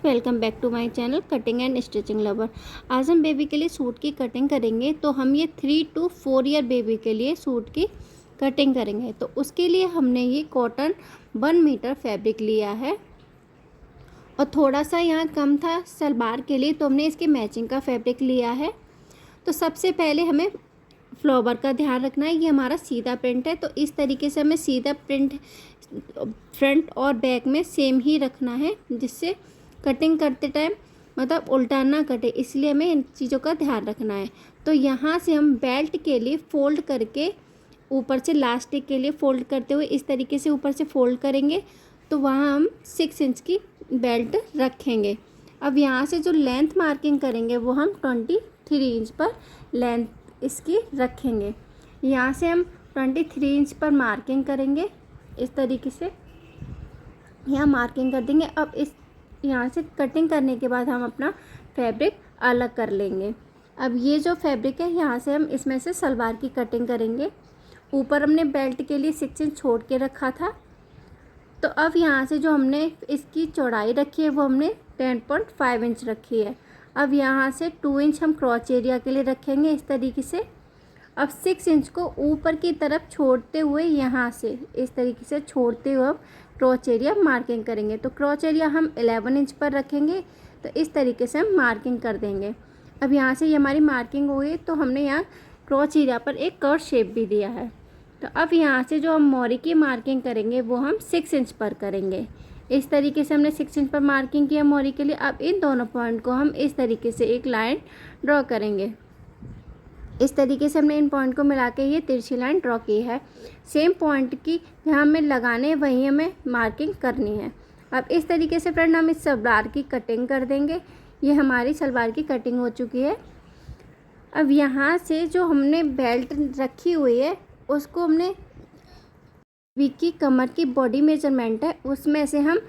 Welcome back to my channel cutting and stitching lover. आज हम baby के लिए सूट की कटिंग करेंगे। तो हम ये 3 to 4 ईयर बेबी के लिए सूट की कटिंग करेंगे। तो उसके लिए हमने ये कॉटन 1 मीटर फैब्रिक लिया है और थोड़ा सा यहाँ कम था सलवार के लिए, तो हमने इसके मैचिंग का फैब्रिक लिया है। तो सबसे पहले हमें फ्लावर का ध्यान रखना है। ये हमारा सीधा प्रिंट है, तो इस तरीके से हमें सीधा प्रिंट फ्रंट और बैक में सेम ही रखना है, जिससे कटिंग करते टाइम मतलब उल्टा ना कटे, इसलिए हमें इन चीज़ों का ध्यान रखना है। तो यहाँ से हम बेल्ट के लिए फ़ोल्ड करके ऊपर से लास्टिक के लिए फ़ोल्ड करते हुए इस तरीके से ऊपर से फ़ोल्ड करेंगे, तो वहाँ हम 6 इंच की बेल्ट रखेंगे। अब यहाँ से जो लेंथ मार्किंग करेंगे वो हम 23 इंच पर लेंथ इसकी रखेंगे। यहाँ से हम 23 इंच पर मार्किंग करेंगे, इस तरीके से यहाँ मार्किंग कर देंगे। अब इस यहाँ से कटिंग करने के बाद हम अपना फैब्रिक अलग कर लेंगे। अब ये जो फैब्रिक है, यहाँ से हम इसमें से सलवार की कटिंग करेंगे। ऊपर हमने बेल्ट के लिए 6 इंच छोड़ के रखा था, तो अब यहाँ से जो हमने इसकी चौड़ाई रखी है वो हमने 10.5 इंच रखी है। अब यहाँ से 2 इंच हम क्रॉच एरिया के लिए रखेंगे इस तरीके से। अब 6 इंच को ऊपर की तरफ छोड़ते हुए यहाँ से इस तरीके से छोड़ते हुए हम क्रॉच एरिया मार्किंग करेंगे। तो क्रॉच एरिया हम 11 इंच पर रखेंगे, तो इस तरीके से हम मार्किंग कर देंगे। अब यहाँ से ये हमारी मार्किंग हो गई, तो हमने यहाँ क्रॉच एरिया पर एक कर्व शेप भी दिया है। तो अब यहाँ से जो हम मोरी की मार्किंग करेंगे वो हम 6 इंच पर करेंगे। इस तरीके से हमने 6 इंच पर मार्किंग किया मोरी के लिए। अब इन दोनों पॉइंट को हम इस तरीके से एक लाइन ड्रॉ करेंगे। इस तरीके से हमने इन पॉइंट को मिला के ये तिरछी लाइन ड्रॉ की है। सेम पॉइंट की जहाँ हमें लगाने वहीं हमें मार्किंग करनी है। अब इस तरीके से फ्रेंड हम इस सलवार की कटिंग कर देंगे। ये हमारी सलवार की कटिंग हो चुकी है। अब यहाँ से जो हमने बेल्ट रखी हुई है उसको हमने वीक की कमर की बॉडी मेजरमेंट है उसमें से हम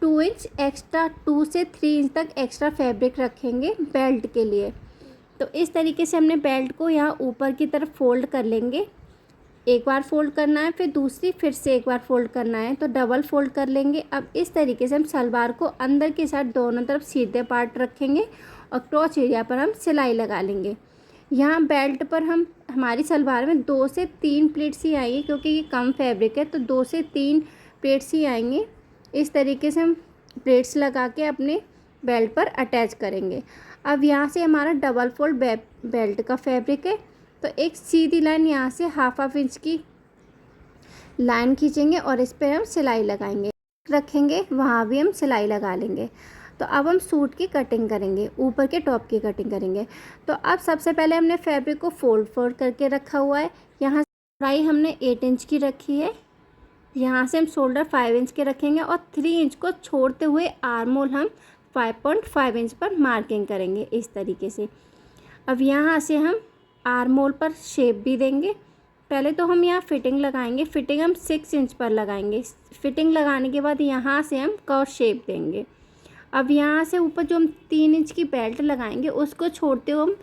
2 इंच एक्स्ट्रा 2 से 3 इंच तक एक्स्ट्रा फैब्रिक रखेंगे बेल्ट के लिए। तो इस तरीके से हमने बेल्ट को यहाँ ऊपर की तरफ फोल्ड कर लेंगे। एक बार फोल्ड करना है, फिर दूसरी फिर से एक बार फोल्ड करना है, तो डबल फोल्ड कर लेंगे। अब इस तरीके से हम सलवार को अंदर की साइड दोनों तरफ सीधे पार्ट रखेंगे और क्रॉच एरिया पर हम सिलाई लगा लेंगे। यहाँ बेल्ट पर हम हमारी सलवार में 2 से 3 प्लेट्स ही आएंगी, क्योंकि ये कम फैब्रिक है, तो 2 से 3 प्लेट्स ही आएंगे। इस तरीके से हम प्लेट्स लगा के अपने बेल्ट पर अटैच करेंगे। अब यहाँ से हमारा डबल फोल्ड बेल्ट का फैब्रिक है, तो एक सीधी लाइन यहाँ से हाफ इंच की लाइन खींचेंगे और इस पर हम सिलाई लगाएंगे रखेंगे, वहाँ भी हम सिलाई लगा लेंगे। तो अब हम सूट की कटिंग करेंगे, ऊपर के टॉप की कटिंग करेंगे। तो अब सबसे पहले हमने फैब्रिक को फोल्ड करके रखा हुआ है। यहाँ चौड़ाई हमने 8 इंच की रखी है। यहाँ से हम शोल्डर 5 इंच के रखेंगे और 3 इंच को छोड़ते हुए आर्म होल हम 5.5 इंच पर मार्किंग करेंगे इस तरीके से। अब यहाँ से हम आर्म होल पर शेप भी देंगे। पहले तो हम यहाँ फिटिंग लगाएंगे। फिटिंग हम 6 इंच पर लगाएंगे। फिटिंग लगाने के बाद यहाँ से हम कर्व शेप देंगे। अब यहाँ से ऊपर जो हम 3 इंच की बेल्ट लगाएंगे उसको छोड़ते हुए हम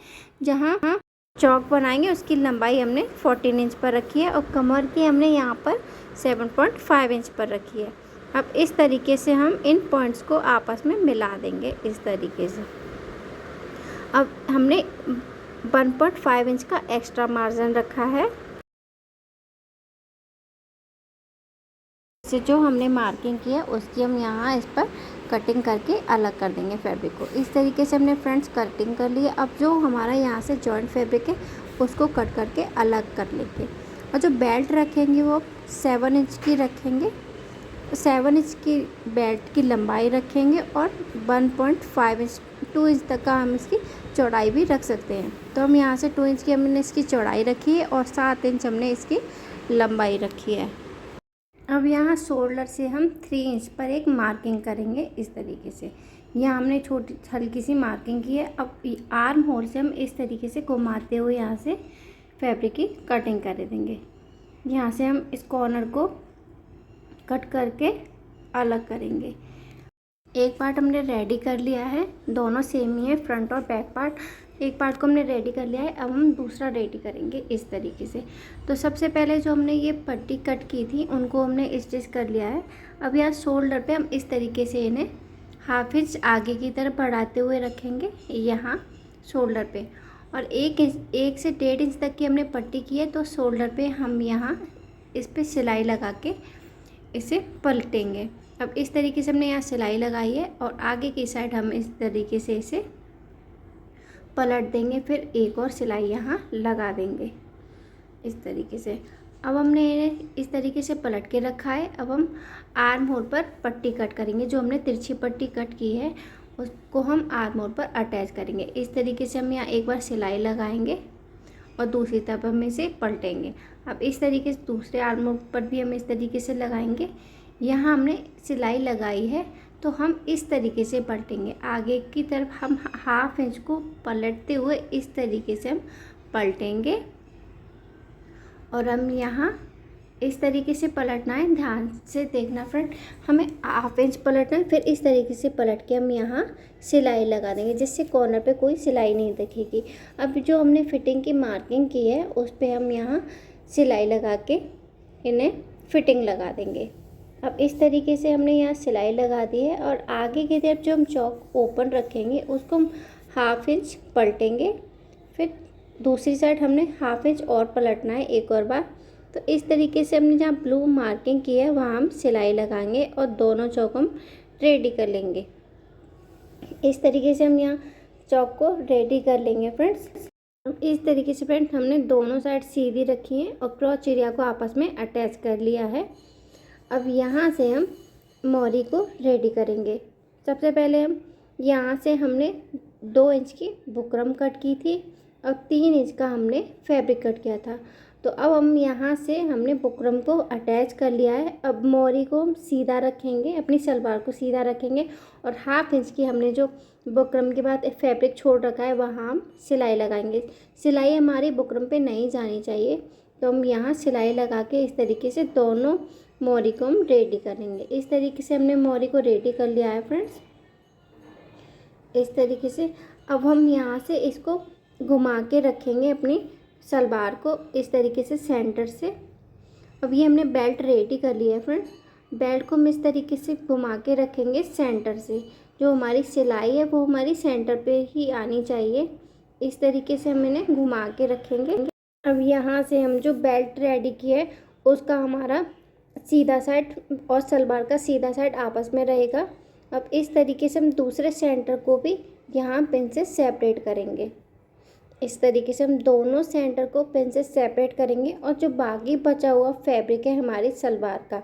जहाँ चौक बनाएंगे उसकी लंबाई हमने 14 इंच पर रखी है और कमर की हमने यहाँ पर 7.5 इंच पर रखी है। अब इस तरीके से हम इन पॉइंट्स को आपस में मिला देंगे इस तरीके से। अब हमने 1.5 इंच का एक्स्ट्रा मार्जिन रखा है। से जो हमने मार्किंग की है उसकी हम यहाँ इस पर कटिंग करके अलग कर देंगे फैब्रिक को। इस तरीके से हमने फ्रेंड्स कटिंग कर ली है। अब जो हमारा यहाँ से जॉइंट फैब्रिक है उसको कट करके अलग कर लेंगे और जो बेल्ट रखेंगे वो 7 इंच की रखेंगे। 7 इंच की बेल्ट की लंबाई रखेंगे और 1.5 इंच 2 इंच तक का हम इसकी चौड़ाई भी रख सकते हैं। तो हम यहाँ से 2 इंच की हमने इसकी चौड़ाई रखी है और 7 इंच हमने इसकी लंबाई रखी है। अब यहाँ शोल्डर से हम 3 इंच पर एक मार्किंग करेंगे इस तरीके से। यहाँ हमने छोटी हल्की सी मार्किंग की है। अब आर्म होल से हम इस तरीके से घुमाते हुए यहाँ से फैब्रिक की कटिंग कर देंगे। यहाँ से हम इस कॉर्नर को कट करके अलग करेंगे। एक पार्ट हमने रेडी कर लिया है, दोनों सेम ही है फ्रंट और बैक पार्ट। एक पार्ट को हमने रेडी कर लिया है, अब हम दूसरा रेडी करेंगे इस तरीके से। तो सबसे पहले जो हमने ये पट्टी कट की थी उनको हमने स्टिच कर लिया है। अब यहाँ शोल्डर पे हम इस तरीके से इन्हें हाफ इंच आगे की तरफ बढ़ाते हुए रखेंगे यहाँ शोल्डर पे, और 1 से 1.5 इंच तक की हमने पट्टी की है, तो शोल्डर पे हम यहाँ इस पे सिलाई लगा के इसे पलटेंगे। अब इस तरीके से हमने यहाँ सिलाई लगाई है और आगे की साइड हम इस तरीके से इसे पलट देंगे, फिर एक और सिलाई यहाँ लगा देंगे इस तरीके से। अब हमने इस तरीके से पलट के रखा है। अब हम आर्म होल पर पट्टी कट करेंगे, जो हमने तिरछी पट्टी कट की है उसको हम आर्म होल पर अटैच करेंगे। इस तरीके से हम यहाँ एक बार सिलाई लगाएंगे और दूसरी तरफ हम इसे पलटेंगे। अब इस तरीके से दूसरे आर्म होल पर भी हम इस तरीके से लगाएंगे। यहाँ हमने सिलाई लगाई है तो हम इस तरीके से पलटेंगे। आगे की तरफ हम हाफ इंच को पलटते हुए इस तरीके से हम पलटेंगे, और हम यहाँ इस तरीके से पलटना है। ध्यान से देखना फ्रेंड, हमें हाफ इंच पलटना है, फिर इस तरीके से पलट के हम यहाँ सिलाई लगा देंगे, जिससे कॉर्नर पे कोई सिलाई नहीं दिखेगी। अब जो हमने फिटिंग की मार्किंग की है उस पर हम यहाँ सिलाई लगा के इन्हें फिटिंग लगा देंगे। अब इस तरीके से हमने यहाँ सिलाई लगा दी है, और आगे की तरफ जो हम चौक ओपन रखेंगे उसको हम हाफ इंच पलटेंगे, फिर दूसरी साइड हमने हाफ इंच और पलटना है एक और बार। तो इस तरीके से हमने जहाँ ब्लू मार्किंग की है वहाँ हम सिलाई लगाएंगे और दोनों चौक हम रेडी कर लेंगे। इस तरीके से हम यहाँ चौक को रेडी कर लेंगे फ्रेंड्स। इस तरीके से फ्रेंड्स हमने दोनों साइड सीधी रखी है और क्रॉस एरिया को आपस में अटैच कर लिया है। अब यहाँ से हम मोरी को रेडी करेंगे। सबसे पहले हम यहाँ से हमने 2 इंच की बुकरम कट की थी और 3 इंच का हमने फैब्रिक कट किया था। तो अब हम यहाँ से हमने बुकरम को अटैच कर लिया है। अब मोरी को हम सीधा रखेंगे, अपनी सलवार को सीधा रखेंगे, और हाफ इंच की हमने जो बुकरम के बाद फैब्रिक छोड़ रखा है वहाँ हम सिलाई लगाएंगे। सिलाई हमारी बुकरम पे नहीं जानी चाहिए, तो हम यहाँ सिलाई लगा के इस तरीके से दोनों मोरी को हम रेडी करेंगे। इस तरीके से हमने मोरी को रेडी कर लिया है फ्रेंड्स। इस तरीके से अब हम यहाँ से इसको घुमा के रखेंगे अपनी सलवार को इस तरीके से सेंटर से। अब ये हमने बेल्ट रेडी कर लिया है फ्रेंड्स। बेल्ट को हम इस तरीके से घुमा के रखेंगे सेंटर से। जो हमारी सिलाई है वो हमारी सेंटर पे ही आनी चाहिए। इस तरीके से हम इन्हें घुमा के रखेंगे। अब यहाँ से हम जो बेल्ट रेडी किया है उसका हमारा सीधा साइड और सलवार का सीधा साइड आपस में रहेगा। अब इस तरीके से हम दूसरे सेंटर को भी यहाँ पिन से सेपरेट करेंगे। इस तरीके से हम दोनों सेंटर को पिन से सेपरेट करेंगे, और जो बाकी बचा हुआ फैब्रिक है हमारी सलवार का,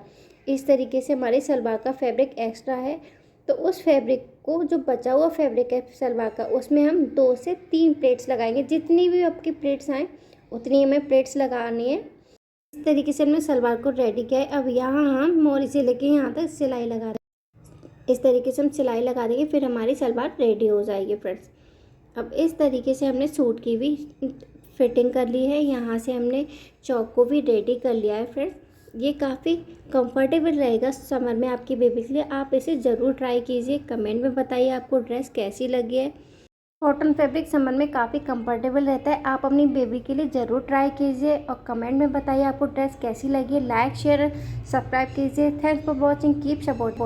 इस तरीके से हमारी सलवार का फैब्रिक एक्स्ट्रा है, तो उस फैब्रिक को, जो बचा हुआ फैब्रिक है सलवार का, उसमें हम 2 से 3 प्लेट्स लगाएंगे। जितनी भी आपकी प्लेट्स आएँ उतनी हमें प्लेट्स लगानी है। इस तरीके से हमने सलवार को रेडी किया है। अब यहाँ हम मोरी से लेके यहाँ तक सिलाई लगा देंगे। इस तरीके से हम सिलाई लगा देंगे, फिर हमारी सलवार रेडी हो जाएगी फ्रेंड्स। अब इस तरीके से हमने सूट की भी फिटिंग कर ली है। यहाँ से हमने चौक को भी रेडी कर लिया है फ्रेंड्स। ये काफ़ी कंफर्टेबल रहेगा समर में आपकी बेबी के लिए। आप इसे ज़रूर ट्राई कीजिए। कमेंट में बताइए आपको ड्रेस कैसी लगी है। कॉटन फैब्रिक समर में काफ़ी कंफर्टेबल रहता है। आप अपनी बेबी के लिए ज़रूर ट्राई कीजिए और कमेंट में बताइए आपको ड्रेस कैसी लगी है। लाइक शेयर सब्सक्राइब कीजिए। Thanks for watching, keep support.